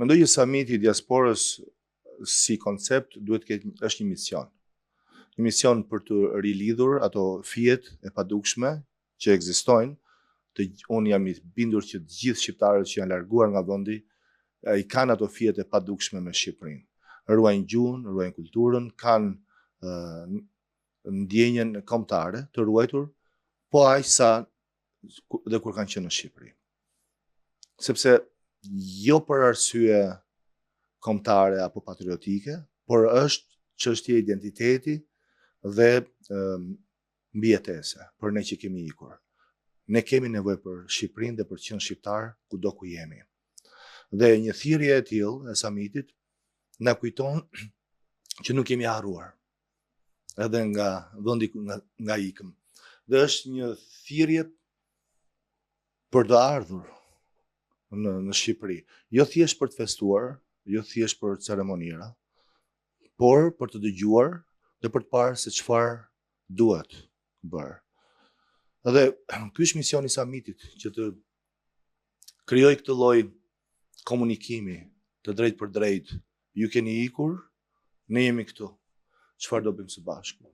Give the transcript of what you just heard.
Mendoj që samiti i diasporës si koncept është një mision. Një mision për të rilidhur ato fijet e padukshme që ekzistojnë. Unë jam i bindur që të gjithë shqiptarët që janë larguar nga vendi i kanë ato fijet e padukshme me Shqipërinë. Ruajnë gjuhën, ruajnë kulturën, kanë ndjenjen kombëtare të ruajtur, po aq sa dhe kur kanë qenë në Shqipëri. Sepse jo për arsye kombëtare apo patriotike, por është çështje identiteti dhe mbijetese për ne që kemi ikur. Ne kemi nevojë për Shqipërinë dhe për të qenë shqiptar kudo ku jemi. Dhe një thirrje e tillë e samitit na kujton që nuk kemi harruar edhe nga vendi nga ikëm. Dhe është një thirrje për të ardhur në Shqipëri, jo thjesht për të festuar, jo thjesht për ceremonira, por për të dëgjuar dhe për të parë se çfarë duhet bërë. Edhe ky është misioni i samitit, që të krijoj këtë lloj komunikimi të drejtë për drejtë. Ju keni ikur, ne jemi këtu. Çfarë do bëjmë së bashku?